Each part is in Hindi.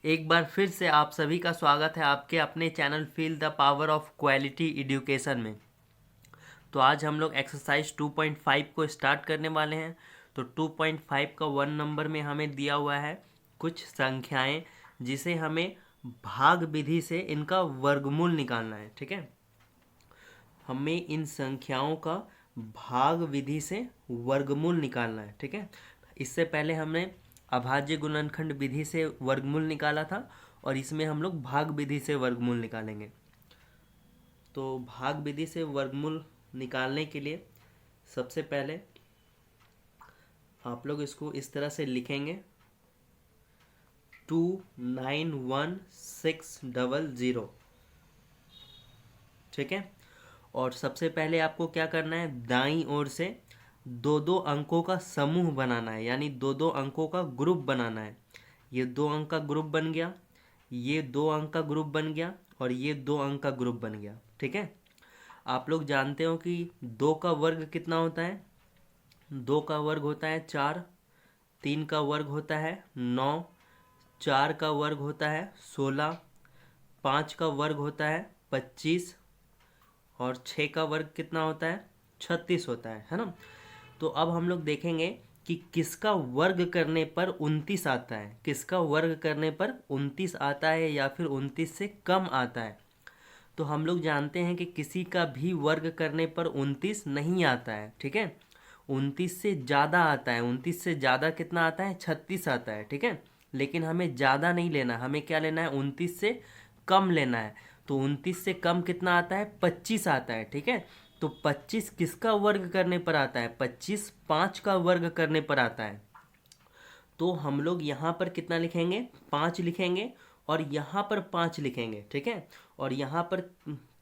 एक बार फिर से आप सभी का स्वागत है आपके अपने channel feel the power of quality education में। तो आज हम लोग एक्सरसाइज 2.5 को स्टार्ट करने वाले हैं। तो 2.5 का 1 नंबर में हमें दिया हुआ है कुछ संख्याएं जिसे हमें भाग विधि से इनका वर्गमूल निकालना है। ठीक है, हमें इन संख्याओं का भाग विधि से वर्गमूल निकालना है। ठीक है, इससे पहले हमने अभाज्य गुणनखंड विधि से वर्गमूल निकाला था और इसमें हम लोग भाग विधि से वर्गमूल निकालेंगे। तो भाग विधि से वर्गमूल निकालने के लिए सबसे पहले आप लोग इसको इस तरह से लिखेंगे 291600। ठीक है, और सबसे पहले आपको क्या करना है, दाईं ओर से दो दो अंकों का समूह बनाना है, यानी दो दो अंकों का ग्रुप बनाना है। ये 2 अंक का ग्रुप बन गया, ये 2 अंक का ग्रुप बन गया और ये 2 अंक का ग्रुप बन गया। ठीक है, आप लोग जानते हो कि 2 का वर्ग कितना होता है। 2 का वर्ग होता है 4, 3 का वर्ग होता है 9, 4 का वर्ग होता है 16, 5 का वर्ग होता है 25 और 6 का वर्ग कितना होता है 36 होता है ना। तो अब हम लोग देखेंगे कि किसका वर्ग करने पर 29 आता है, किसका वर्ग करने पर 29 आता है या फिर 29 से कम आता है। तो हम लोग जानते हैं कि किसी का भी वर्ग करने पर 29 नहीं आता है। ठीक है, 29 से ज़्यादा आता है। 29 से ज़्यादा कितना आता है, 36 आता है। ठीक है, लेकिन हमें ज़्यादा नहीं लेना, हमें क्या लेना है, 29 से कम लेना है। तो 29 से कम कितना आता है, 25 आता है। ठीक है, तो 25 किसका वर्ग करने पर आता है, 25 5 का वर्ग करने पर आता है। तो हम लोग यहाँ पर कितना लिखेंगे, 5 लिखेंगे और यहाँ पर 5 लिखेंगे। ठीक है, और यहाँ पर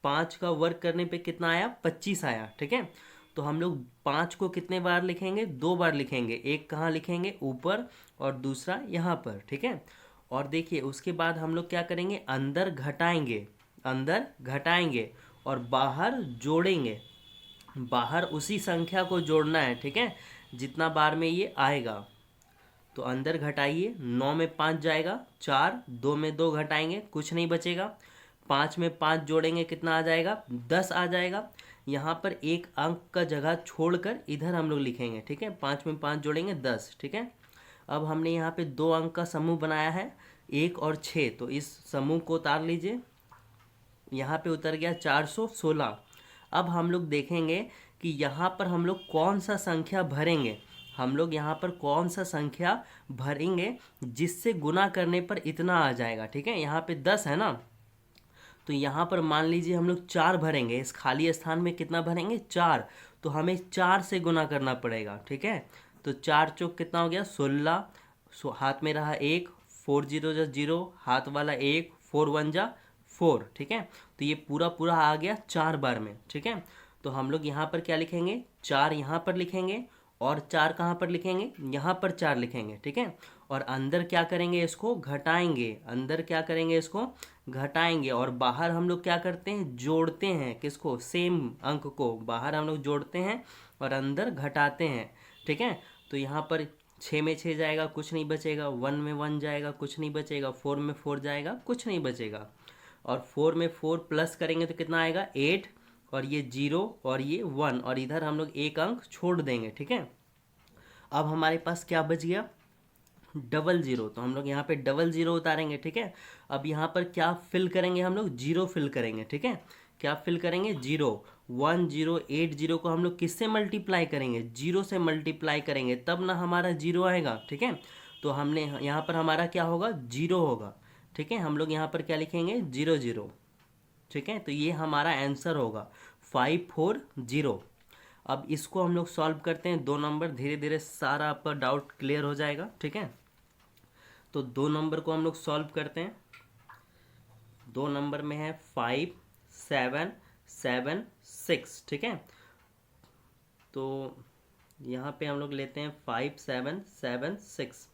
5 का वर्ग करने पे कितना आया, 25 आया। ठीक है, तो हम लोग 5 को कितने बार लिखेंगे, 2 बार लिखेंगे। एक कहाँ लिखेंगे, ऊपर, और दूसरा यहाँ पर। ठीक है, और देखिए उसके बाद हम लोग क्या करेंगे, अंदर घटाएंगे, अंदर घटाएंगे और बाहर जोड़ेंगे। बाहर उसी संख्या को जोड़ना है। ठीक है, जितना बार में ये आएगा। तो अंदर घटाइए, 9 में 5 जाएगा 4, 2 में 2 घटाएंगे कुछ नहीं बचेगा, 5 में 5 जोड़ेंगे कितना आ जाएगा, 10 आ जाएगा। यहाँ पर एक अंक का जगह छोड़कर इधर हम लोग लिखेंगे। ठीक है, 5 में 5 जोड़ेंगे 10। ठीक है, अब हमने यहाँ पे 2 अंक का समूह बनाया है 1 और 6, तो इस समूह को उतार लीजिए। यहाँ पे उतर गया 416। अब हम लोग देखेंगे कि यहाँ पर हम लोग कौन सा संख्या भरेंगे, हम लोग यहाँ पर कौन सा संख्या भरेंगे जिससे गुना करने पर इतना आ जाएगा। ठीक है, यहाँ पे 10 है ना, तो यहाँ पर मान लीजिए हम लोग 4 भरेंगे। इस खाली स्थान में कितना भरेंगे, 4, तो हमें 4 से गुना करना पड़ेगा। ठीक है, तो 4 चौक कितना हो गया, 16, हाथ में रहा 1, 4 जीरो जा 0, हाथ वाला 1, 4 1 जा 4। ठीक है, तो ये पूरा पूरा आ गया 4 बार में। ठीक है, तो हम लोग यहाँ पर क्या लिखेंगे, 4 यहाँ पर लिखेंगे और 4 कहाँ पर लिखेंगे, यहाँ पर 4 लिखेंगे। ठीक है, और अंदर क्या करेंगे, इसको घटाएंगे, अंदर क्या करेंगे, इसको घटाएंगे और बाहर हम लोग क्या करते हैं, जोड़ते हैं। किसको, सेम अंक को बाहर हम लोग जोड़ते हैं और अंदर घटाते हैं। ठीक है, तो यहाँ पर 6 में 6 जाएगा कुछ नहीं बचेगा, 1 में 1 जाएगा कुछ नहीं बचेगा, 4 में 4 जाएगा कुछ नहीं बचेगा, और 4 में 4 प्लस करेंगे तो कितना आएगा, 8, और ये 0 और ये 1, और इधर हम लोग एक अंक छोड़ देंगे। ठीक है, अब हमारे पास क्या बच गया, 00, तो हम लोग यहाँ पे 00 उतारेंगे। ठीक है, अब यहाँ पर क्या फिल करेंगे, हम लोग 0 फिल करेंगे। ठीक है, क्या फिल करेंगे, 0, 1080 को हम लोग किससे मल्टीप्लाई करेंगे, 0 से मल्टीप्लाई करेंगे, तब ना हमारा 0 आएगा। ठीक है, तो हमने यहाँ पर हमारा क्या होगा, 0 होगा। ठीक है, हम लोग यहाँ पर क्या लिखेंगे, 00। ठीक है, तो ये हमारा आंसर होगा 540। अब इसको हम लोग सॉल्व करते हैं 2 नंबर, धीरे धीरे सारा आपका डाउट क्लियर हो जाएगा। ठीक है, तो 2 नंबर को हम लोग सॉल्व करते हैं। 2 नंबर में है 5776। ठीक है, तो यहाँ पे हम लोग लेते हैं 5776।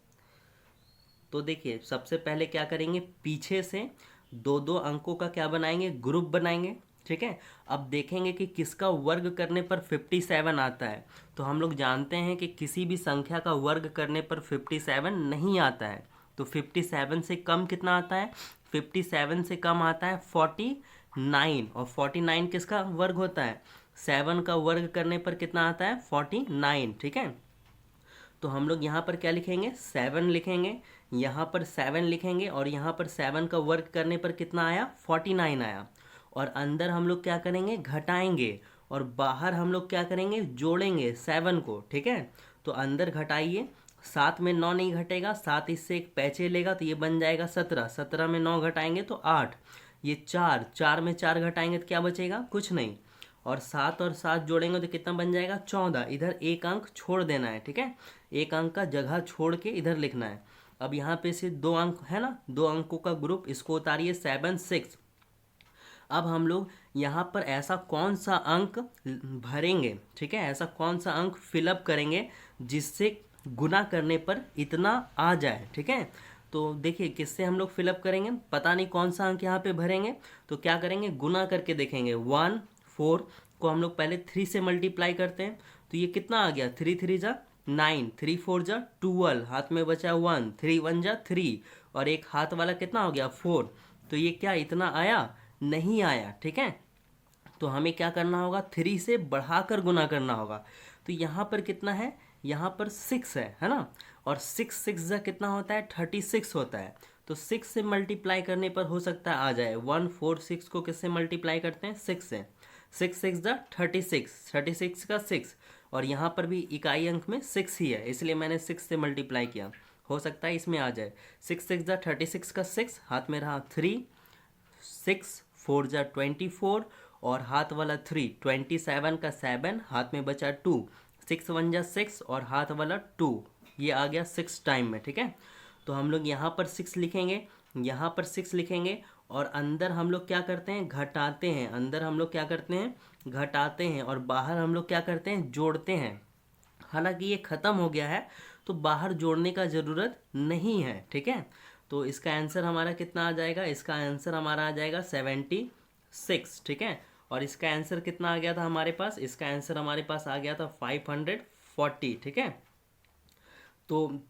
तो देखिए सबसे पहले क्या करेंगे, पीछे से 2 अंकों का क्या बनाएंगे, ग्रुप बनाएंगे। ठीक है, अब देखेंगे कि किसका वर्ग करने पर 57 आता है। तो हम लोग जानते हैं कि किसी भी संख्या का वर्ग करने पर 57 नहीं आता है। तो 57 से कम कितना आता है? 57 से कम आता है 49, और 49 किसका वर्ग होता है? 7 का वर्ग करने पर कितना आता है? 49, ठीक है। तो हम लोग यहाँ पर क्या लिखेंगे? 7 लिखेंगे, यहाँ पर 7 लिखेंगे, और यहाँ पर 7 का वर्ग करने पर कितना आया? 49 आया। और अंदर हम लोग क्या करेंगे? घटाएंगे, और बाहर हम लोग क्या करेंगे? जोड़ेंगे 7 को, ठीक है। तो अंदर घटाइए, 7 में 9 नहीं घटेगा, 7 इससे एक पैचे लेगा तो ये बन जाएगा 17, 17 में 9 घटाएंगे तो 8, ये 4, 4 में 4 घटाएंगे तो क्या बचेगा? कुछ नहीं। और 7 और 7 जोड़ेंगे तो कितना बन जाएगा? 14। इधर एक अंक छोड़ देना है, ठीक है, एक अंक का जगह छोड़ के इधर लिखना है। अब यहाँ पे से 2 अंक है ना, 2 अंकों का ग्रुप, इसको उतारिए 7 6। अब हम लोग यहाँ पर ऐसा कौन सा अंक भरेंगे, ठीक है, ऐसा कौन सा अंक फिलअप करेंगे जिससे गुना करने पर इतना आ जाए, ठीक है। तो देखिए किससे हम लोग फिलअप करेंगे, पता नहीं कौन सा अंक यहाँ पे भरेंगे, तो क्या करेंगे? गुना करके देखेंगे। 1 4 को हम लोग पहले 3 से मल्टीप्लाई करते हैं, तो ये कितना आ गया? 3 3 जा 9, 3 4 जा 12, हाथ में बचा 1, 3 1 जा 3, और एक हाथ वाला कितना हो गया? 4। तो ये क्या इतना आया? नहीं आया, ठीक है। तो हमें क्या करना होगा? 3 से बढ़ाकर गुना करना होगा। तो यहाँ पर कितना है? यहाँ पर 6 है ना, और 6 6 जा कितना होता है? 36 होता है। तो 6 से मल्टीप्लाई करने पर हो सकता है आ जाए। 1 4 6 को किससे मल्टीप्लाई करते हैं? 6 से। 6 6 जा 36, 36 का 6, और यहाँ पर भी इकाई अंक में 6 ही है, इसलिए मैंने 6 से मल्टीप्लाई किया, हो सकता है इसमें आ जाए। 6 6 जा 36 का 6, हाथ में रहा 3, 6 4 जा 24, और हाथ वाला 3, 27 का 7, हाथ में बचा 2, 6 1 जा 6, और हाथ वाला 2, ये आ गया 6 टाइम में, ठीक है। तो हम लोग यहाँ पर 6 लिखेंगे, यहाँ पर 6 लिखेंगे, और अंदर हम लोग क्या करते हैं? घटाते हैं। अंदर हम लोग क्या करते हैं? घटाते हैं, और बाहर हम लोग क्या करते हैं? जोड़ते हैं। हालांकि ये ख़त्म हो गया है तो बाहर जोड़ने का ज़रूरत नहीं है, ठीक है। तो इसका आंसर हमारा कितना आ जाएगा? इसका आंसर हमारा आ जाएगा 76, ठीक है। और इसका आंसर कितना आ गया था हमारे पास? इसका आंसर हमारे पास आ गया था 540, ठीक है। तो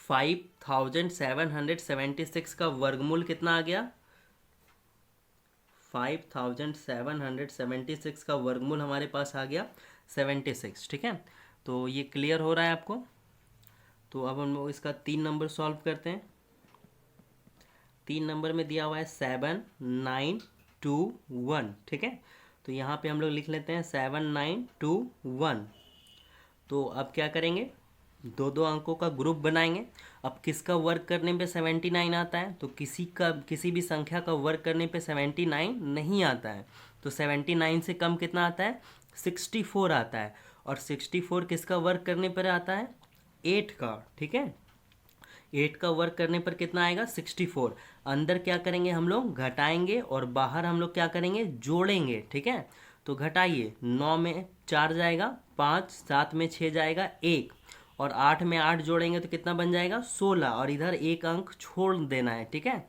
5776 का वर्गमूल कितना आ गया? 5776 का वर्गमूल हमारे पास आ गया 76, ठीक है। तो ये क्लियर हो रहा है आपको? तो अब हम लोग इसका 3 नंबर सॉल्व करते हैं। 3 नंबर में दिया हुआ है 7 9 2 1, ठीक है। तो यहाँ पे हम लोग लिख लेते हैं 7 9 2 1। तो अब क्या करेंगे? 2 2 अंकों का ग्रुप बनाएंगे। अब किसका वर्ग करने पे 79 आता है? तो किसी भी संख्या का वर्ग करने पे 79 नहीं आता है। तो 79 से कम कितना आता है? 64 आता है। और 64 किसका वर्ग करने पर आता है? 8 का, ठीक है। 8 का वर्ग करने पर कितना आएगा? 64। अंदर क्या करेंगे? हम लोग घटाएंगे, और बाहर हम लोग क्या करेंगे? जोड़ेंगे, ठीक है। तो घटाइए, 9 में 4 जाएगा 5, 7 में 6 जाएगा 1, और 8 में 8 जोड़ेंगे तो कितना बन जाएगा? 16, और इधर एक अंक छोड़ देना है, ठीक है।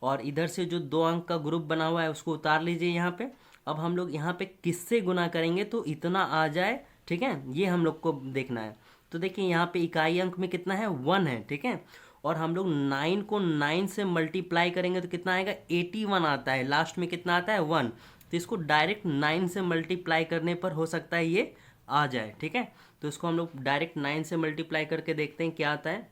और इधर से जो 2 अंक का ग्रुप बना हुआ है उसको उतार लीजिए यहाँ पे। अब हम लोग यहाँ पे किससे गुना करेंगे तो इतना आ जाए, ठीक है, ये हम लोग को देखना है। तो देखिए यहाँ पे इकाई अंक में कितना है? 1 है, ठीक है। और हम लोग 9 को 9 से मल्टीप्लाई करेंगे तो कितना आएगा? 81 आता है। लास्ट में कितना आता है? 1। तो इसको डायरेक्ट 9 से मल्टीप्लाई करने पर हो सकता है ये आ जाए, ठीक है। तो इसको हम लोग डायरेक्ट 9 से मल्टीप्लाई करके देखते हैं क्या आता है।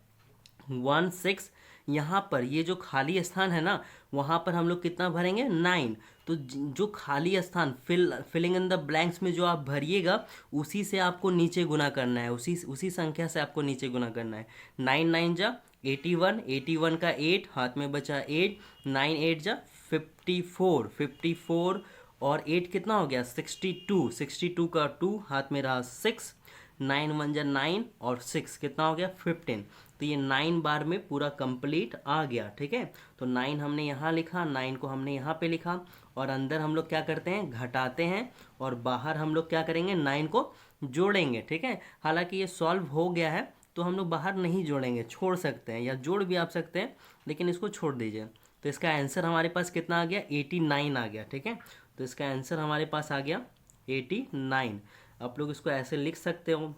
1 6, यहाँ पर ये जो खाली स्थान है ना, वहाँ पर हम लोग कितना भरेंगे? 9। तो जो खाली स्थान फिलिंग इन द ब्लैंक्स में जो आप भरिएगा उसी से आपको नीचे गुना करना है, उसी संख्या से आपको नीचे गुना करना है। 9 9 जा 81, 81 का 8, हाथ में बचा 8, 9 8 जा 54, 54, और 8 कितना हो गया? 62, 62 का 2, हाथ में रहा 6, 9 1 जा 9, और 6 कितना हो गया? 15। तो ये 9 बार में पूरा कंप्लीट आ गया, ठीक है। तो 9 हमने यहाँ लिखा, 9 को हमने यहाँ पे लिखा, और अंदर हम लोग क्या करते हैं? घटाते हैं, और बाहर हम लोग क्या करेंगे? 9 को जोड़ेंगे, ठीक है। हालांकि ये सॉल्व हो गया है तो हम लोग बाहर नहीं जोड़ेंगे, छोड़ सकते हैं, या जोड़ भी आप सकते हैं, लेकिन इसको छोड़ दीजिए। तो इसका आंसर हमारे पास कितना आ गया? 89 आ गया, ठीक है। तो इसका आंसर हमारे पास आ गया 89। आप लोग इसको ऐसे लिख सकते हो,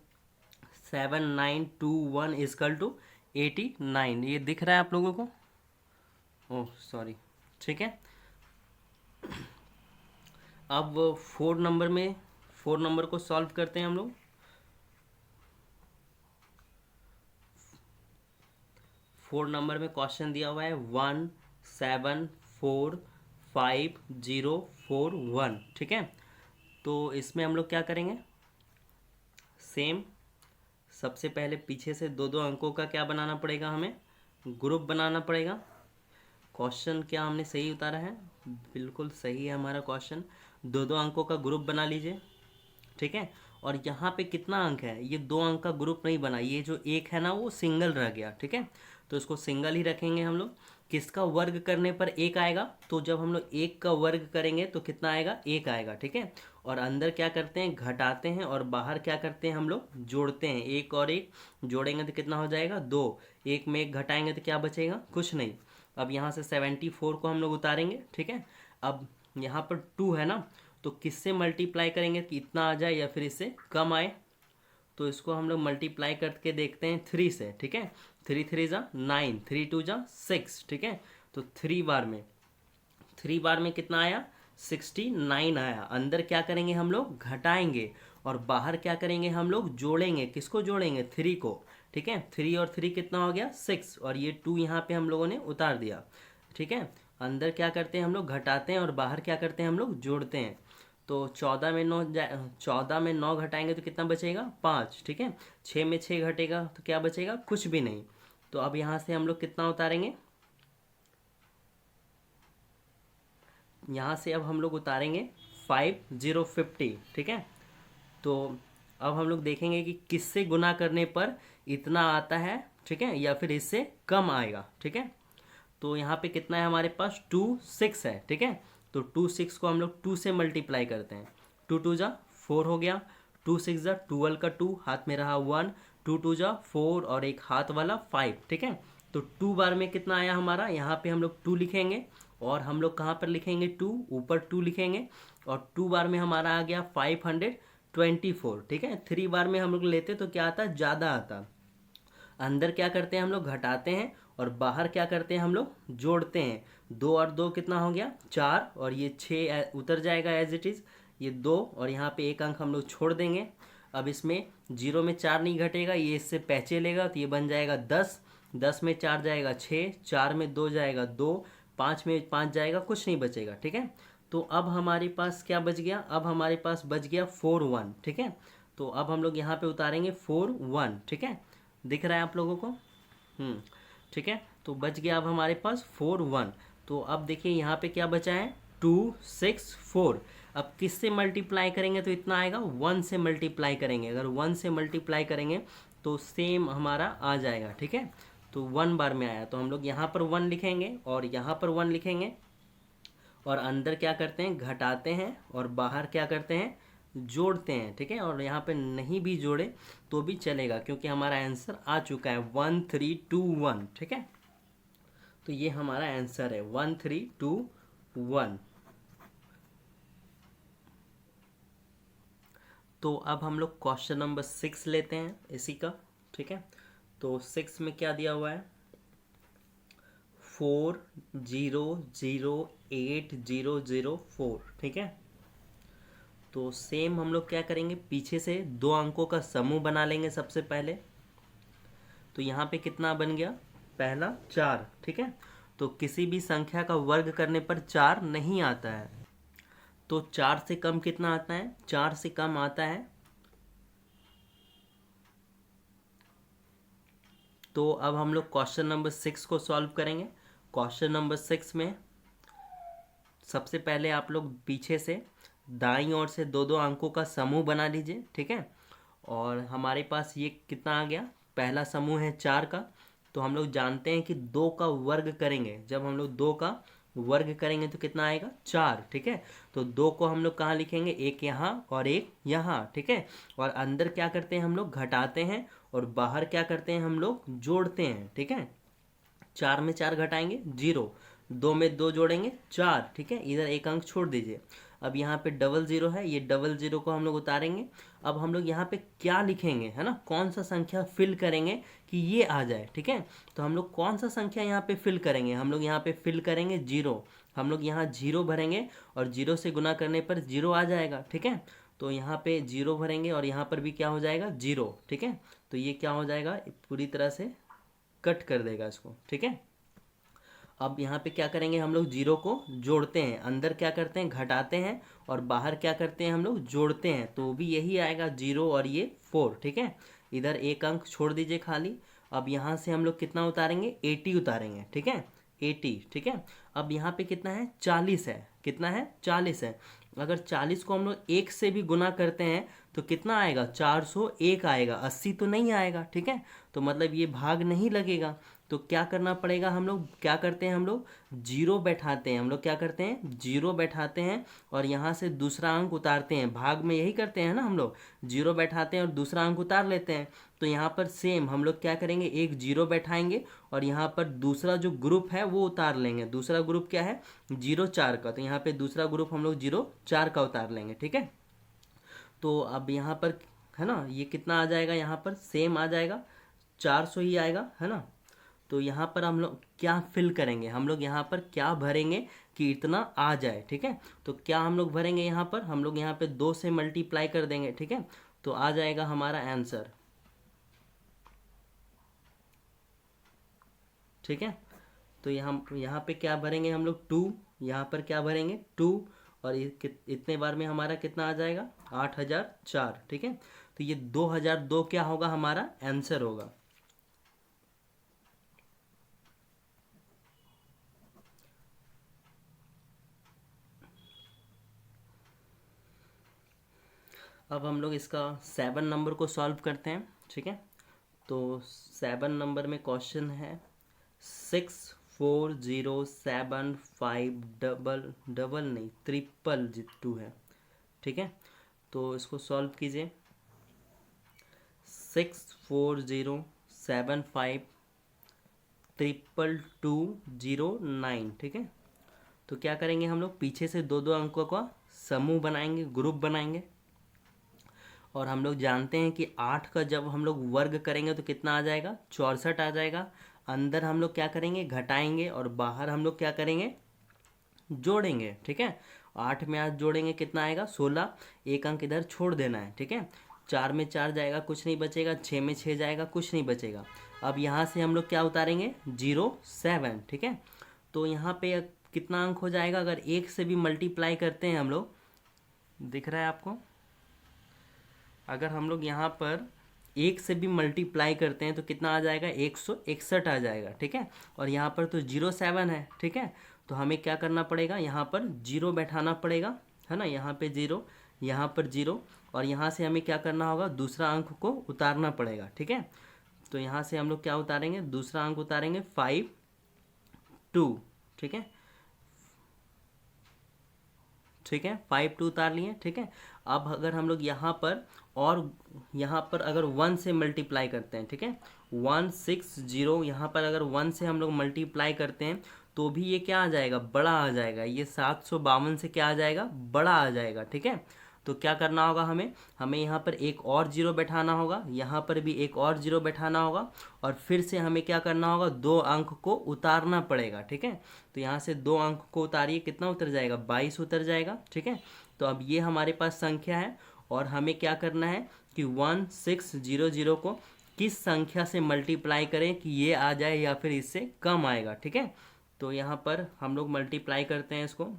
7 9 2 1 इजकल टू 89, ये दिख रहा है आप लोगों को? Oh sorry. ठीक है, अब 4 नंबर को सॉल्व करते हैं हम लोग। 4 नंबर में क्वेश्चन दिया हुआ है 174504 1। ठीक है, तो इसमें हम लोग क्या करेंगे, सेम सबसे पहले पीछे से दो दो अंकों का क्या बनाना पड़ेगा, हमें ग्रुप बनाना पड़ेगा। क्वेश्चन क्या हमने सही उतारा है? बिल्कुल सही है हमारा क्वेश्चन। दो दो अंकों का ग्रुप बना लीजिए। ठीक है, और यहाँ पे कितना अंक है, ये 2 अंक का ग्रुप नहीं बना, ये जो एक है ना वो सिंगल रह गया। ठीक है, तो इसको सिंगल ही रखेंगे हम लोग। किसका वर्ग करने पर 1 आएगा, तो जब हम लोग 1 का वर्ग करेंगे तो कितना आएगा, 1 आएगा। ठीक है, और अंदर क्या करते हैं, घटाते हैं, और बाहर क्या करते हैं हम लोग, जोड़ते हैं। 1 और 1 जोड़ेंगे तो कितना हो जाएगा, 2। 1 में 1 घटाएंगे तो क्या बचेगा, कुछ नहीं। अब यहाँ से 74 को हम लोग उतारेंगे। ठीक है, अब यहाँ पर 2 है ना, तो किससे मल्टीप्लाई करेंगे कि इतना आ जाए या फिर इससे कम आए, तो इसको हम लोग मल्टीप्लाई करके देखते हैं 3 से। ठीक है, 3 3 जा 9, 3 2 जा 6। ठीक है, तो 3 बार में कितना आया, 69 आया। अंदर क्या करेंगे हम लोग, घटाएंगे, और बाहर क्या करेंगे हम लोग, जोड़ेंगे। किसको जोड़ेंगे, 3 को। ठीक है, 3 और 3 कितना हो गया, 6, और ये 2 यहाँ पे हम लोगों ने उतार दिया। ठीक है, अंदर क्या करते हैं हम लोग, घटाते हैं, और बाहर क्या करते हैं हम लोग, जोड़ते हैं। तो 14 में 9 घटाएंगे तो कितना बचेगा, 5। ठीक है, 6 में 6 घटेगा तो क्या बचेगा, कुछ भी नहीं। तो अब यहाँ से हम लोग कितना उतारेंगे, यहाँ से अब हम लोग उतारेंगे 5050। ठीक है, तो अब हम लोग देखेंगे कि किससे गुना करने पर इतना आता है। ठीक है, या फिर इससे कम आएगा। ठीक है, तो यहाँ पे कितना है हमारे पास, 2 6 है। ठीक है, तो 2 6 को हम लोग 2 से मल्टीप्लाई करते हैं। 2 2 जा 4 हो गया, 2 6 जा 12 का 2, हाथ में रहा 1, 2 2 जा 4, और एक हाथ वाला 5। ठीक है, तो 2 बार में कितना आया हमारा, यहाँ पे हम लोग 2 लिखेंगे, और हम लोग कहाँ पर लिखेंगे, 2 ऊपर 2 लिखेंगे, और 2 बार में हमारा आ गया 524। ठीक है, 3 बार में हम लोग लेते तो क्या आता, ज़्यादा आता। अंदर क्या करते हैं हम लोग, घटाते हैं, और बाहर क्या करते हैं हम लोग, जोड़ते हैं। 2 और 2 कितना हो गया, 4, और ये 6 उतर जाएगा एज इट इज़, ये 2, और यहाँ पे एक अंक हम लोग छोड़ देंगे। अब इसमें 0 में 4 नहीं घटेगा, ये इससे पैचे लेगा, तो ये बन जाएगा 10। 10 में 4 जाएगा 6, 4 में 2 जाएगा 2, 5 में 5 जाएगा, कुछ नहीं बचेगा। ठीक है, तो अब हमारे पास क्या बच गया, अब हमारे पास बच गया 4 1। ठीक है, तो अब हम लोग यहाँ पे उतारेंगे 4 1। ठीक है, दिख रहा है आप लोगों को? ठीक है, तो बच गया अब हमारे पास 4 1। तो अब देखिए यहाँ पे क्या बचा है, 2 6 4। अब किससे मल्टीप्लाई करेंगे तो इतना आएगा, 1 से मल्टीप्लाई करेंगे। अगर 1 से मल्टीप्लाई करेंगे तो सेम हमारा आ जाएगा। ठीक है, तो 1 बार में आया, तो हम लोग यहाँ पर 1 लिखेंगे और यहाँ पर 1 लिखेंगे, और अंदर क्या करते हैं, घटाते हैं, और बाहर क्या करते हैं, जोड़ते हैं। ठीक है, और यहाँ पे नहीं भी जोड़े तो भी चलेगा, क्योंकि हमारा आंसर आ चुका है 1321। ठीक है, तो ये हमारा आंसर है 1321। तो अब हम लोग क्वेश्चन नंबर 6 लेते हैं इसी का। ठीक है, तो 6 में क्या दिया हुआ है, 400804। ठीक है, तो सेम हम लोग क्या करेंगे, पीछे से 2 अंकों का समूह बना लेंगे सबसे पहले। तो यहाँ पे कितना बन गया, पहला 4। ठीक है, तो किसी भी संख्या का वर्ग करने पर 4 नहीं आता है, तो 4 से कम कितना आता है, 4 से कम आता है। तो अब हम लोग क्वेश्चन नंबर 6 को सॉल्व करेंगे। क्वेश्चन नंबर 6 में सबसे पहले आप लोग पीछे से दाईं ओर से 2 2 अंकों का समूह बना लीजिए। ठीक है, और हमारे पास ये कितना आ गया, पहला समूह है 4 का, तो हम लोग जानते हैं कि 2 का वर्ग करेंगे। जब हम लोग 2 का वर्ग करेंगे तो कितना आएगा, 4। ठीक है, तो 2 को हम लोग कहाँ लिखेंगे, एक यहाँ और एक यहाँ। ठीक है, और अंदर क्या करते हैं हम लोग, घटाते हैं, और बाहर क्या करते हैं हम लोग, जोड़ते हैं। ठीक है, 4 में 4 घटाएंगे 0, 2 में 2 जोड़ेंगे 4। ठीक है, इधर एक अंक छोड़ दीजिए। अब यहाँ पे डबल ज़ीरो है, ये डबल ज़ीरो को हम लोग उतारेंगे। अब हम लोग यहाँ पे क्या लिखेंगे, है ना, कौन सा संख्या फिल करेंगे कि ये आ जाए, ठीक है। तो हम लोग कौन सा संख्या यहाँ पे फिल करेंगे, हम लोग यहाँ पे फिल करेंगे जीरो। हम लोग यहाँ जीरो भरेंगे और जीरो से गुना करने पर जीरो आ जाएगा, ठीक है। तो यहाँ पे जीरो भरेंगे और यहाँ पर भी क्या हो जाएगा, जीरो, ठीक है। तो ये क्या हो जाएगा, पूरी तरह से कट कर देगा इसको, ठीक है। अब यहाँ पे क्या करेंगे, हम लोग जीरो को जोड़ते हैं, अंदर क्या करते हैं, घटाते हैं, और बाहर क्या करते हैं, हम लोग जोड़ते हैं, तो भी यही आएगा जीरो और ये फोर, ठीक है। इधर एक अंक छोड़ दीजिए खाली। अब यहाँ से हम लोग कितना उतारेंगे, 80 उतारेंगे, ठीक है, 80, ठीक है। अब यहाँ पे कितना है, 40 है, कितना है, 40 है। अगर 40 को हम लोग एक से भी गुना करते हैं तो कितना आएगा, 401 आएगा, 80 तो नहीं आएगा, ठीक है। तो मतलब ये भाग नहीं लगेगा। तो क्या करना पड़ेगा, हम लोग क्या करते हैं, हम लोग जीरो बैठाते हैं, हम लोग क्या करते हैं, जीरो बैठाते हैं और यहाँ से दूसरा अंक उतारते हैं। भाग में यही करते हैं ना हम लोग, जीरो बैठाते हैं और दूसरा अंक उतार लेते हैं। तो यहाँ पर सेम हम लोग क्या करेंगे, एक जीरो बैठाएंगे और यहाँ पर दूसरा जो ग्रुप है वो उतार लेंगे। दूसरा ग्रुप क्या है, जीरो चार का, तो यहाँ पे दूसरा ग्रुप हम लोग जीरो चार का उतार लेंगे, ठीक है। तो अब यहाँ पर है ना, ये कितना आ जाएगा, यहाँ पर सेम आ जाएगा, 400 ही आएगा, है ना। तो यहाँ पर हम लोग क्या फिल करेंगे, हम लोग यहाँ पर क्या भरेंगे कि इतना आ जाए, ठीक है। तो क्या हम लोग भरेंगे, यहाँ पर हम लोग यहाँ पे 2 से मल्टीप्लाई कर देंगे, ठीक है। तो आ जाएगा हमारा आंसर, ठीक है। तो यहाँ पे क्या भरेंगे, हम लोग टू, यहाँ पर क्या भरेंगे, टू, और इतने बार में हमारा कितना आ जाएगा, 8004, ठीक है। तो ये 2002 क्या होगा, हमारा आंसर होगा। अब हम लोग इसका 7 नंबर को सॉल्व करते हैं, ठीक है। तो 7 नंबर में क्वेश्चन है 6407 डबल डबल नहीं, ट्रिपल 2 है, ठीक है। तो इसको सॉल्व कीजिए, 6407 22209, ठीक है। तो क्या करेंगे, हम लोग पीछे से दो दो अंकों का समूह बनाएंगे, ग्रुप बनाएंगे। और हम लोग जानते हैं कि 8 का जब हम लोग वर्ग करेंगे तो कितना आ जाएगा, 64 आ जाएगा। अंदर हम लोग क्या करेंगे, घटाएंगे, और बाहर हम लोग क्या करेंगे, जोड़ेंगे, ठीक है। 8 में 8 जोड़ेंगे, कितना आएगा, 16, एक अंक इधर छोड़ देना है, ठीक है। 4 में 4 जाएगा, कुछ नहीं बचेगा। 6 में 6 जाएगा, कुछ नहीं बचेगा। अब यहाँ से हम लोग क्या उतारेंगे, 07, ठीक है। तो यहाँ पे कितना अंक हो जाएगा, अगर एक से भी मल्टीप्लाई करते हैं हम लोग, दिख रहा है आपको, अगर हम लोग यहाँ पर एक से भी मल्टीप्लाई करते हैं तो कितना आ जाएगा, 161 आ जाएगा, ठीक है। और यहाँ पर तो 07 है, ठीक है। तो हमें क्या करना पड़ेगा, यहाँ पर जीरो बैठाना पड़ेगा, है ना। यहाँ पे जीरो, यहाँ पर जीरो, और यहाँ से हमें क्या करना होगा, दूसरा अंक को उतारना पड़ेगा, ठीक है। तो यहाँ से हम लोग क्या उतारेंगे, दूसरा अंक उतारेंगे 52, ठीक है, ठीक है। 52 उतार लिए, ठीक है। अब अगर हम लोग यहाँ पर, और यहाँ पर अगर 1 से मल्टीप्लाई करते हैं, ठीक है, 160, यहाँ पर अगर 1 से हम लोग मल्टीप्लाई करते हैं तो भी ये क्या आ जाएगा, बड़ा आ जाएगा। ये 752 से क्या आ जाएगा, बड़ा आ जाएगा, ठीक है। तो क्या करना होगा, हमें हमें यहाँ पर एक और जीरो बैठाना होगा, यहाँ पर भी एक और जीरो बैठाना होगा, और फिर से हमें क्या करना होगा, 2 अंक को उतारना पड़ेगा, ठीक है। तो यहाँ से 2 अंक को उतारिए, कितना उतर जाएगा, 22 उतर जाएगा, ठीक है। तो अब ये हमारे पास संख्या है, और हमें क्या करना है कि 1600 को किस संख्या से मल्टीप्लाई करें कि ये आ जाए या फिर इससे कम आएगा, ठीक है। तो यहाँ पर हम लोग मल्टीप्लाई करते हैं इसको,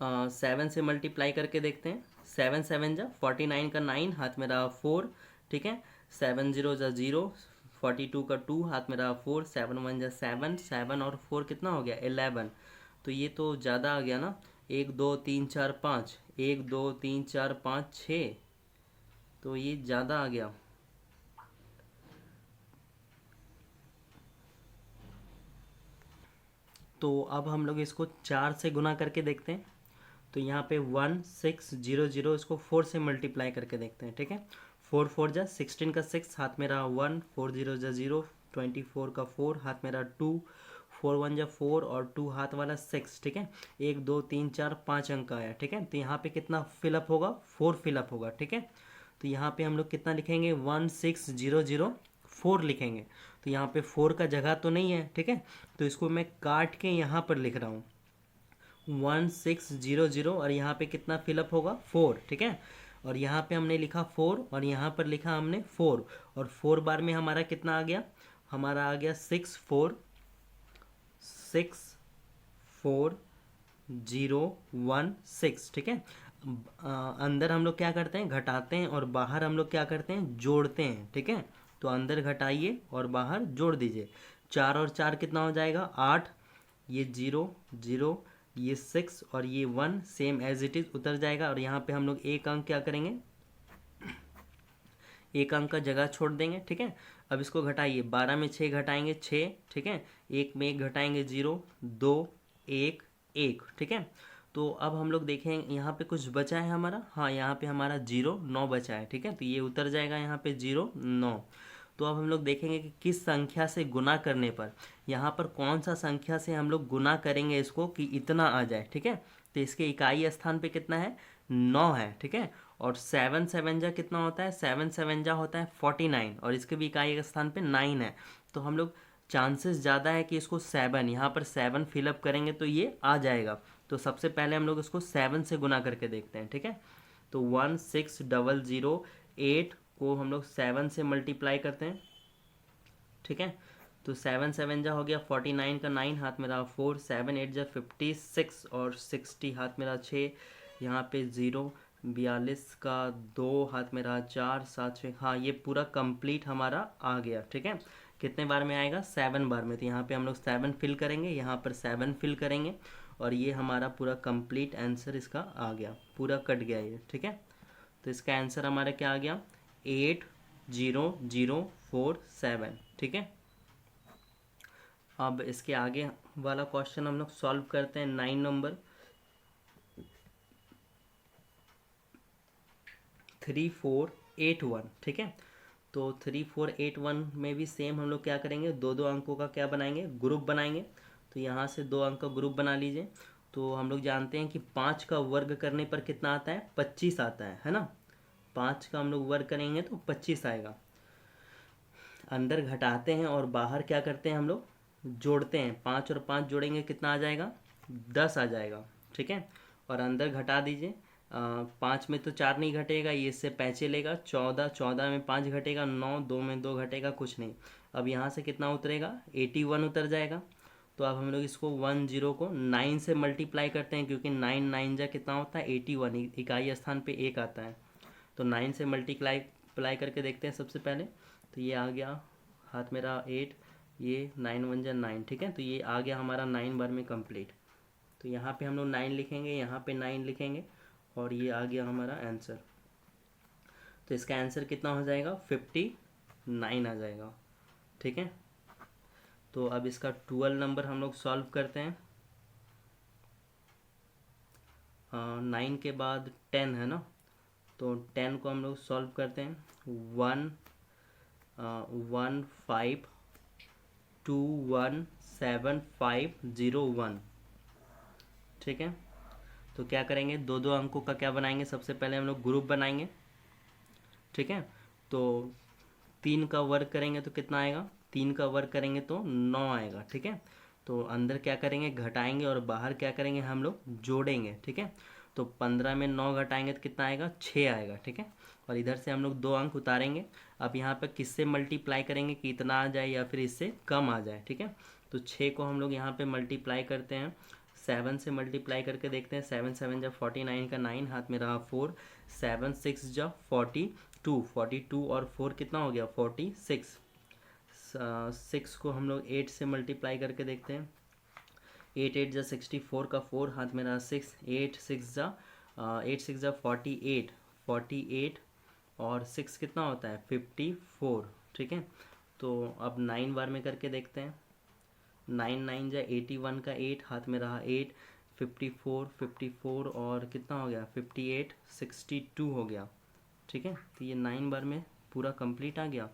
7 से मल्टीप्लाई करके देखते हैं। 7 7 जा 49 का 9, हाथ में रहा 4, ठीक है। 7 0 जा 0, 42 का 2, हाथ में रहा 4, 7 1 जा 7, 7 और 4 कितना हो गया, 11। तो ये तो ज़्यादा आ गया ना, 1 2 3 4 5, 1 2 3 4 5 6, तो ये ज़्यादा आ गया। तो अब हम लोग इसको 4 से गुना करके देखते हैं। तो यहाँ पे 1600, इसको 4 से मल्टीप्लाई करके देखते हैं, ठीक है। 4 4 जा 16 का 6, हाथ में रहा 1, 4 0 जा 0, 24 का 4, हाथ में रहा 2, 4 1 जा 4 और 2 हाथ वाला 6, ठीक है। 1 2 3 4 5 अंक आया, ठीक है। तो यहाँ पे कितना फिलअप होगा, 4 फिलअप होगा, ठीक है। तो यहाँ पे हम लोग कितना लिखेंगे, 16004 लिखेंगे। तो यहाँ पे 4 का जगह तो नहीं है, ठीक है। तो इसको मैं काट के यहाँ पर लिख रहा हूँ 1600 और यहाँ पे कितना फिलअप होगा, 4, ठीक है। और यहाँ पे हमने लिखा 4 और यहाँ पर लिखा हमने 4 और 4 बार में हमारा कितना आ गया, हमारा आ गया 64016, ठीक है। अंदर हम लोग क्या करते हैं, घटाते हैं और बाहर हम लोग क्या करते हैं, जोड़ते हैं, ठीक है। तो अंदर घटाइए और बाहर जोड़ दीजिए। 4 और 4 कितना हो जाएगा, 8, ये 0 0, ये 6 और ये 1 सेम एज इट इज उतर जाएगा। और यहाँ पे हम लोग एक अंक क्या करेंगे, एक अंक का जगह छोड़ देंगे, ठीक है। अब इसको घटाइए, 12 में 6 घटाएंगे 6, ठीक है। 1 में 1 घटाएंगे 0 2 1 1, ठीक है। तो अब हम लोग देखें यहाँ पे कुछ बचा है हमारा, हाँ यहाँ पे हमारा 0 9 बचा है, ठीक है। तो ये उतर जाएगा यहाँ पे 0 9। तो अब हम लोग देखेंगे कि किस संख्या से गुना करने पर, यहाँ पर कौन सा संख्या से हम लोग गुना करेंगे इसको कि इतना आ जाए, ठीक है। तो इसके इकाई स्थान पे कितना है, 9 है, ठीक है। और 7 7 जा कितना होता है, 7 7 जा होता है 49 और इसके भी इकाई स्थान पे 9 है। तो हम लोग चांसेस ज़्यादा है कि इसको 7, यहाँ पर 7 फिलअप करेंगे तो ये आ जाएगा। तो सबसे पहले हम लोग इसको 7 से गुना करके देखते हैं, ठीक है। तो 16008 को हम लोग 7 से मल्टीप्लाई करते हैं, ठीक है। तो 7 7 जा हो गया 49 का 9 हाथ में रहा 4, 7 8 जा 56 और 60 हाथ में रहा 6, यहाँ पे 0, 42 का 2 हाथ में रहा 4 7 6, हाँ ये पूरा कंप्लीट हमारा आ गया, ठीक है। कितने बार में आएगा, 7 बार में। तो यहाँ पे हम लोग 7 फिल करेंगे, यहाँ पर 7 फिल करेंगे और ये हमारा पूरा कंप्लीट आंसर इसका आ गया, पूरा कट गया ये, ठीक है। तो इसका आंसर हमारा क्या आ गया, 80047, ठीक है। अब इसके आगे वाला क्वेश्चन हम लोग सॉल्व करते हैं, 9 नंबर 3481, ठीक है। तो 3481 में भी सेम हम लोग क्या करेंगे, दो दो अंकों का क्या बनाएंगे, ग्रुप बनाएंगे। तो यहाँ से 2 अंक का ग्रुप बना लीजिए। तो हम लोग जानते हैं कि 5 का वर्ग करने पर कितना आता है, 25 आता है ना। 5 का हम लोग वर्ग करेंगे तो 25 आएगा। अंदर घटाते हैं और बाहर क्या करते हैं हम लोग, जोड़ते हैं। 5 और 5 जोड़ेंगे कितना आ जाएगा, 10 आ जाएगा, ठीक है। और अंदर घटा दीजिए, 5 में तो 4 नहीं घटेगा, ये इससे पैंचे लेगा, 14 14 में 5 घटेगा, 9 2 में 2 घटेगा, कुछ नहीं। अब यहाँ से कितना उतरेगा, 81 उतर जाएगा। तो अब हम लोग इसको 10 को 9 से मल्टीप्लाई करते हैं, क्योंकि 9 9 जा कितना होता है, 81, इकाई स्थान पे 1 आता है। तो 9 से मल्टीप्लाई करके देखते हैं सबसे पहले। तो ये आ गया हाथ मेरा 8, ये 9 1 जा 9, ठीक है। तो ये आ गया हमारा 9 बार में कंप्लीट। तो यहाँ पे हम लोग 9 लिखेंगे, यहाँ पे 9 लिखेंगे और ये आ गया हमारा आंसर। तो इसका आंसर कितना हो जाएगा, 59 आ जाएगा, ठीक है। तो अब इसका 12 नंबर हम लोग सॉल्व करते हैं। 9 के बाद 10 है ना, तो 10 को हम लोग सॉल्व करते हैं। 1 1 5 2 1 7 5 0 1, ठीक है। तो क्या करेंगे, दो दो अंकों का क्या बनाएंगे, सबसे पहले हम लोग ग्रुप बनाएंगे, ठीक है। तो 3 का वर्ग करेंगे तो कितना आएगा, 3 का वर्ग करेंगे तो 9 आएगा, ठीक है। तो अंदर क्या करेंगे, घटाएंगे और बाहर क्या करेंगे, हम लोग जोड़ेंगे, ठीक है। तो 15 में 9 घटाएंगे तो कितना आएगा, 6 आएगा, ठीक है। और इधर से हम लोग 2 अंक उतारेंगे। अब यहाँ पर किससे मल्टीप्लाई करेंगे कि इतना आ जाए या फिर इससे कम आ जाए, ठीक है। तो 6 को हम लोग यहाँ पे मल्टीप्लाई करते हैं, 7 से मल्टीप्लाई करके देखते हैं। 7 7 जा 49 का 9 हाथ में रहा 4, 7 6 जा 42 और 4 कितना हो गया, 46। 6 को हम लोग 8 से मल्टीप्लाई करके देखते हैं। 8 8 जा 64 का 4 हाथ में रहा 6, 8 6 जा 48 और 6 कितना होता है, 54, ठीक है। तो अब 9 बार में करके देखते हैं। 9 9 जा 81 का 8 हाथ में रहा 8, 54 और कितना हो गया, 58 62 हो गया, ठीक है। तो ये 9 बार में पूरा कंप्लीट आ गया।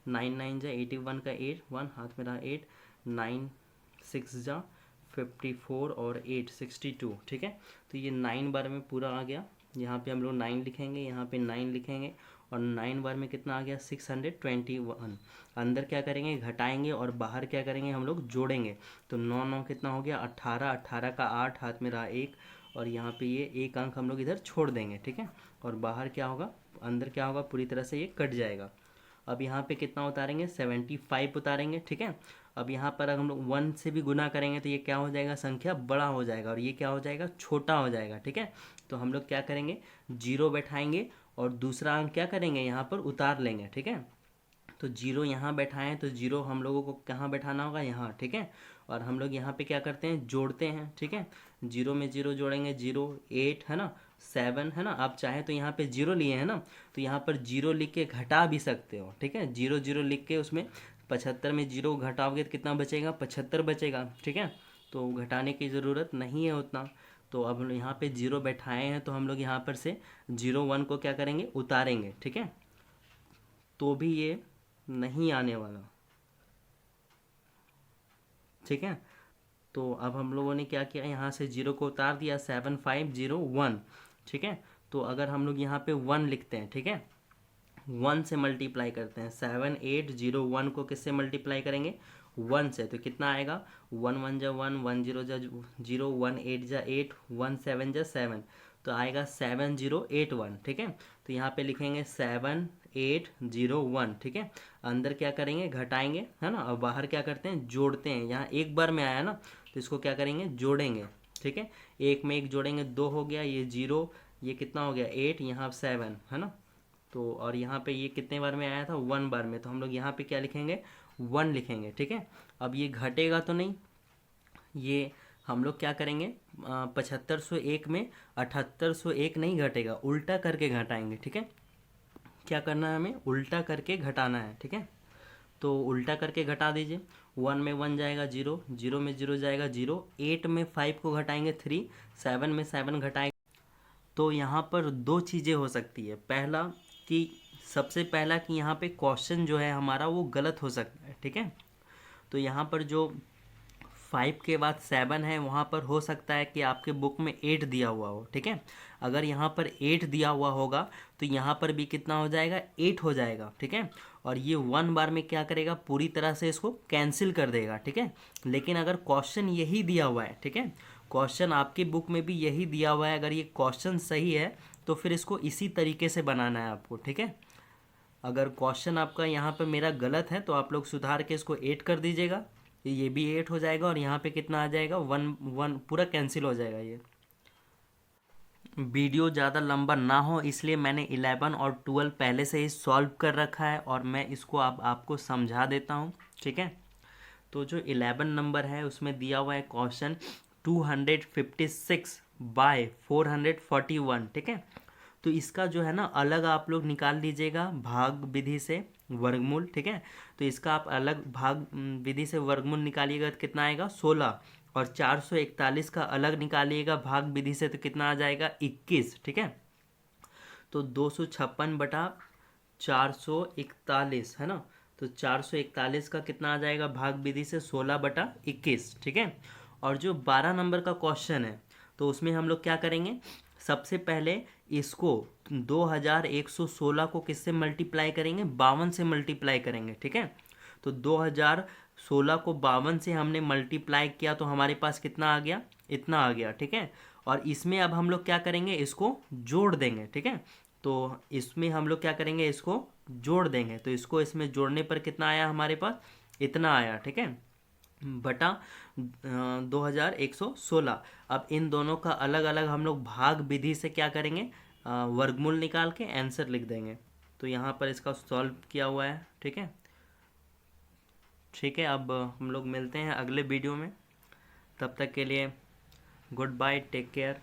9 9 जा 81 का 8, 1 हाथ में रहा 8, 9 6 जा 54 और 8 62, ठीक है। तो ये 9 बार में पूरा आ गया। यहाँ पे हम लोग 9 लिखेंगे, यहाँ पे 9 लिखेंगे, और 9 बार में कितना आ गया 621। अंदर क्या करेंगे, घटाएंगे, और बाहर क्या करेंगे, हम लोग जोड़ेंगे। तो 9 9 कितना हो गया 18, 18 का 8, हाथ में रहा 1, और यहाँ पे ये एक अंक हम लोग इधर छोड़ देंगे, ठीक है। और बाहर क्या होगा, अंदर क्या होगा, पूरी तरह से ये कट जाएगा। अब यहाँ पे कितना उतारेंगे, 75 उतारेंगे, ठीक है। अब यहाँ पर अगर हम लोग 1 से भी गुना करेंगे तो ये क्या हो जाएगा, संख्या बड़ा हो जाएगा, और ये क्या हो जाएगा, छोटा हो जाएगा, ठीक है। तो हम लोग क्या करेंगे, 0 बैठाएंगे, और दूसरा अंक क्या करेंगे, यहाँ पर उतार लेंगे, ठीक है। तो 0 यहाँ बैठाएं, तो 0 हम लोगों को कहाँ बैठाना होगा, यहाँ, ठीक है। और हम लोग यहाँ पे क्या करते हैं, जोड़ते हैं, ठीक है। 0 में 0 जोड़ेंगे, 0 8 है ना, 7 है ना। आप चाहे तो यहाँ पे 0 लिए हैं ना, तो यहाँ पर 0 लिख के घटा भी सकते हो, ठीक है। 0 0 लिख के उसमें 75 में 0 घटाओगे तो कितना बचेगा, 75 बचेगा, ठीक है। तो घटाने की ज़रूरत नहीं है उतना। तो अब हम यहाँ पे 0 बैठाए हैं, तो हम लोग यहाँ पर से 0 1 को क्या करेंगे, उतारेंगे, ठीक है। तो भी ये नहीं आने वाला, ठीक है। तो अब हम लोगों ने क्या किया, यहाँ से 0 को उतार दिया, 7501, ठीक है। तो अगर हम लोग यहाँ पे 1 लिखते हैं, ठीक है, 1 से मल्टीप्लाई करते हैं, 7801 को किससे मल्टीप्लाई करेंगे, 1 से। तो कितना आएगा, 1 1 जा 1, 1 0 जा 0, 1 8 जा 8, 1 7 जा 7, तो आएगा 7081, ठीक है। तो यहाँ पे लिखेंगे 7801, ठीक है। अंदर क्या करेंगे, घटाएंगे, है ना, और बाहर क्या करते हैं, जोड़ते हैं। यहाँ एक बार में आया ना, तो इसको क्या करेंगे, जोड़ेंगे, ठीक है। एक में एक जोड़ेंगे, 2 हो गया, ये 0, ये कितना हो गया 8, यहाँ 7, है ना। तो और यहाँ पे ये कितने बार में आया था, 1 बार में, तो हम लोग यहाँ पे क्या लिखेंगे, 1 लिखेंगे, ठीक है। अब ये घटेगा तो नहीं, ये हम लोग क्या करेंगे, 7501 में 7801 नहीं घटेगा, उल्टा करके घटाएंगे, ठीक है। क्या करना है, हमें उल्टा करके घटाना है, ठीक है। तो उल्टा करके घटा दीजिए, 1 में 1 जाएगा 0, 0 में 0 जाएगा 0, 8 में 5 को घटाएंगे 3, 7 में 7 घटाएंगे। तो यहाँ पर दो चीज़ें हो सकती है। पहला कि सबसे पहला कि यहाँ पे क्वेश्चन जो है हमारा वो गलत हो सकता है, ठीक है। तो यहाँ पर जो 5 के बाद 7 है, वहाँ पर हो सकता है कि आपके बुक में 8 दिया हुआ हो, ठीक है। अगर यहाँ पर 8 दिया हुआ होगा तो यहाँ पर भी कितना हो जाएगा, 8 हो जाएगा, ठीक है। और ये 1 बार में क्या करेगा, पूरी तरह से इसको कैंसिल कर देगा, ठीक है। लेकिन अगर क्वेश्चन यही दिया हुआ है, ठीक है, क्वेश्चन आपकी बुक में भी यही दिया हुआ है, अगर ये क्वेश्चन सही है तो फिर इसको इसी तरीके से बनाना है आपको, ठीक है। अगर क्वेश्चन आपका यहाँ पर मेरा गलत है तो आप लोग सुधार के इसको 8 कर दीजिएगा, ये भी 8 हो जाएगा, और यहाँ पे कितना आ जाएगा, 1 1, पूरा कैंसिल हो जाएगा। ये वीडियो ज़्यादा लंबा ना हो इसलिए मैंने 11 और 12 पहले से ही सॉल्व कर रखा है, और मैं इसको आपको समझा देता हूँ, ठीक है। तो जो 11 नंबर है उसमें दिया हुआ है क्वेश्चन 256 बाय 441, ठीक है। तो इसका जो है ना अलग आप लोग निकाल लीजिएगा भाग विधि से वर्गमूल, ठीक है। तो इसका आप अलग भाग विधि से वर्गमूल निकालिएगा तो कितना आएगा 16, और 441 का अलग निकालिएगा भाग विधि से तो कितना आ जाएगा 21, ठीक है। तो 256/441 है ना, तो 441 का कितना आ जाएगा भाग विधि से 16/21, ठीक है। और जो 12 नंबर का क्वेश्चन है तो उसमें हम लोग क्या करेंगे, सबसे पहले इसको 2116 को किससे मल्टीप्लाई करेंगे, 52 से मल्टीप्लाई करेंगे, ठीक है। तो 2016 को 52 से हमने मल्टीप्लाई किया तो हमारे पास कितना आ गया, इतना आ गया, ठीक है। और इसमें अब हम लोग क्या करेंगे, इसको जोड़ देंगे, ठीक है। तो इसमें हम लोग क्या करेंगे, इसको जोड़ देंगे, तो इसको इसमें जोड़ने पर कितना आया हमारे पास, इतना आया, ठीक है, बटा 2116। अब इन दोनों का अलग अलग हम लोग भाग विधि से क्या करेंगे, वर्गमूल निकाल के आंसर लिख देंगे। तो यहाँ पर इसका सॉल्व किया हुआ है, ठीक है। ठीक है, अब हम लोग मिलते हैं अगले वीडियो में, तब तक के लिए गुड बाय, टेक केयर।